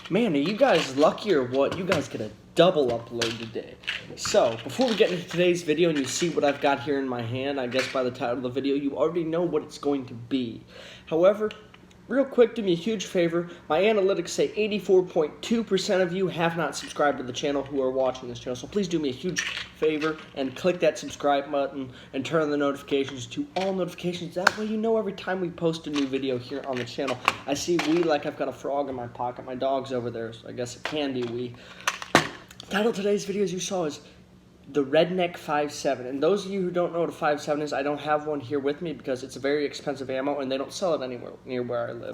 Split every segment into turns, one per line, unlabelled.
Man, are you guys lucky or what? You guys get a double upload today. So, before we get into today's video and you see what I've got here in my hand, I guess by the title of the video, you already know what it's going to be. However, real quick, do me a huge favor. My analytics say 84.2% of you have not subscribed to the channel who are watching this channel. So please do me a huge favor and click that subscribe button and turn on the notifications to all notifications. That way you know every time we post a new video here on the channel. I see we like I've got a frog in my pocket. My dog's over there, so I guess it can be we. Title of today's video, as you saw, is the Redneck 5.7, and those of you who don't know what a 5.7 is, I don't have one here with me because it's a very expensive ammo and they don't sell it anywhere near where I live.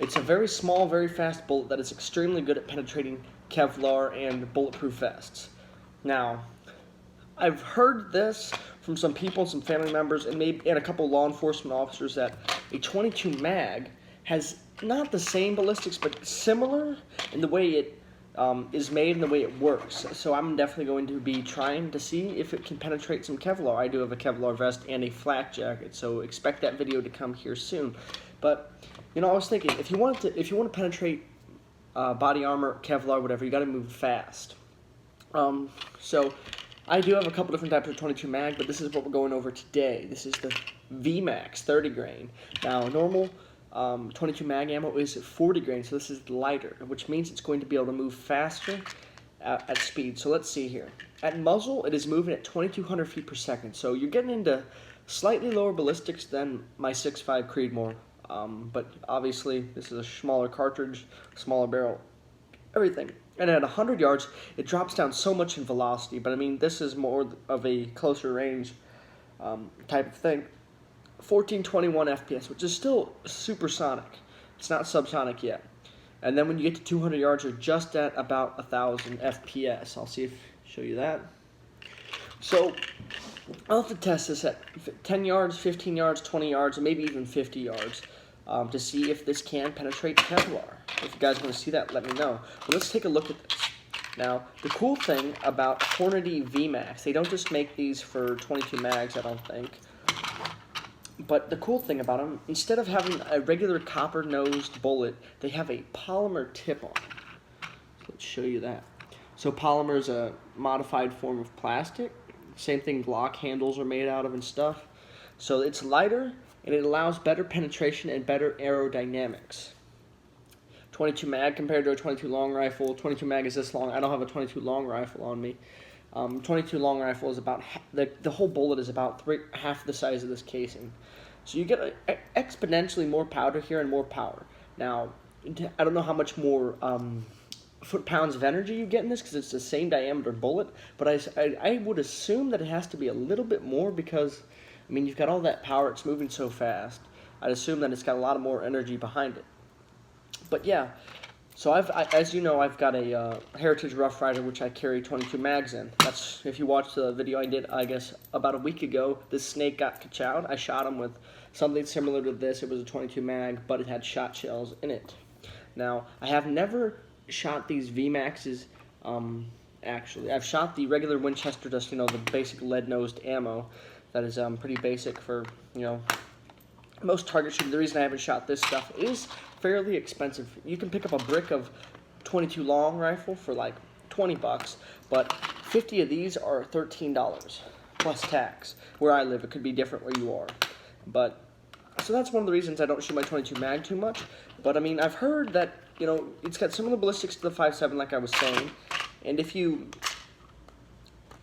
It's a very small, very fast bullet that is extremely good at penetrating Kevlar and bulletproof vests. Now, I've heard this from some people, some family members, and a couple law enforcement officers that a 22 mag has not the same ballistics, but similar in the way it is made and the way it works. So I'm definitely going to be trying to see if it can penetrate some Kevlar. I do have a Kevlar vest and a flak jacket, so expect that video to come here soon. But you know, I was thinking, if you want to penetrate body armor, Kevlar, whatever, you got to move fast. So I do have a couple different types of 22 mag, but this is what we're going over today. This is the VMAX 30 grain. Now, normal 22 mag ammo is 40 grain, so this is lighter, which means it's going to be able to move faster at speed. So let's see here. At muzzle, it is moving at 2,200 feet per second, so you're getting into slightly lower ballistics than my 6.5 Creedmoor, but obviously this is a smaller cartridge, smaller barrel, everything. And at 100 yards, it drops down so much in velocity, but I mean, this is more of a closer range type of thing. 1421 FPS, which is still supersonic. It's not subsonic yet. And then when you get to 200 yards, you're just at about 1,000 FPS. I'll show you that. So I'll have to test this at 10 yards, 15 yards, 20 yards, and maybe even 50 yards to see if this can penetrate Kevlar. If you guys want to see that, let me know. But let's take a look at this. Now, the cool thing about Hornady VMAX, they don't just make these for 22 mags, I don't think. But the cool thing about them, instead of having a regular copper-nosed bullet, they have a polymer tip on them. So let's show you that. So polymer is a modified form of plastic. Same thing Glock handles are made out of and stuff. So it's lighter, and it allows better penetration and better aerodynamics. 22 mag compared to a 22 long rifle. 22 mag is this long. I don't have a 22 long rifle on me. 22 long rifle is about the whole bullet is about half the size of this casing, so you get exponentially more powder here and more power. Now, I don't know how much more foot-pounds of energy you get in this because it's the same diameter bullet, but I would assume that it has to be a little bit more because, I mean, you've got all that power, it's moving so fast. I'd assume that it's got a lot more energy behind it. But yeah. So as you know, I've got a Heritage Rough Rider, which I carry 22 mags in. That's, if you watched the video I did, I guess, about a week ago, this snake got ka-chowed. I shot him with something similar to this. It was a 22 mag, but it had shot shells in it. Now, I have never shot these VMAXs, actually. I've shot the regular Winchester, just, you know, the basic lead-nosed ammo. That is pretty basic for, you know, most target shooting. The reason I haven't shot this stuff is fairly expensive. You can pick up a brick of 22 long rifle for like 20 bucks, but 50 of these are $13 plus tax. Where I live, it could be different where you are. But so that's one of the reasons I don't shoot my 22 mag too much. But I mean, I've heard that, you know, it's got similar ballistics to the 5.7, like I was saying, and if you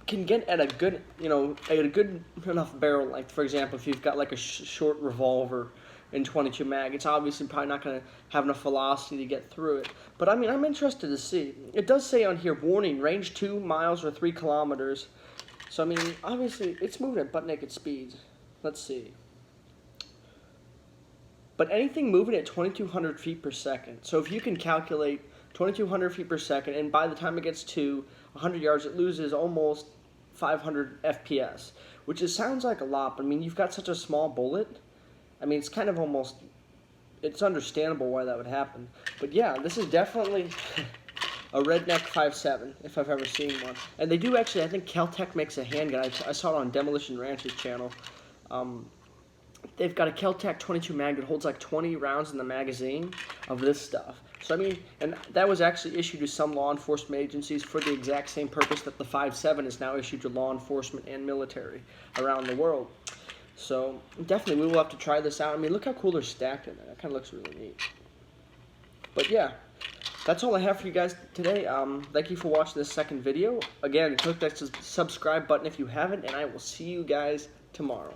can get at a good, you know, at a good enough barrel length. For example, if you've got like a short revolver in 22 mag, it's obviously probably not going to have enough velocity to get through it. But I mean, I'm interested to see. It does say on here, warning, range 2 miles or 3 kilometers. So I mean, obviously, it's moving at butt naked speeds. Let's see. But anything moving at 2,200 feet per second. So if you can calculate 2,200 feet per second, and by the time it gets to 100 yards, it loses almost 500 FPS, which sounds like a lot, but I mean, you've got such a small bullet. I mean, it's kind of almost, it's understandable why that would happen. But yeah, this is definitely a Redneck 5.7, if I've ever seen one. And they do actually, I think Caltech makes a handgun. I saw it on Demolition Ranch's channel. they've got a Kel-Tac 22 mag that holds like 20 rounds in the magazine of this stuff. So I mean, and that was actually issued to some law enforcement agencies for the exact same purpose that the 5.7 is now issued to law enforcement and military around the world. So definitely, we will have to try this out. I mean, look how cool they're stacked in there. That kind of looks really neat. But yeah, that's all I have for you guys today. Thank you for watching this second video. Again, click that subscribe button if you haven't, and I will see you guys tomorrow.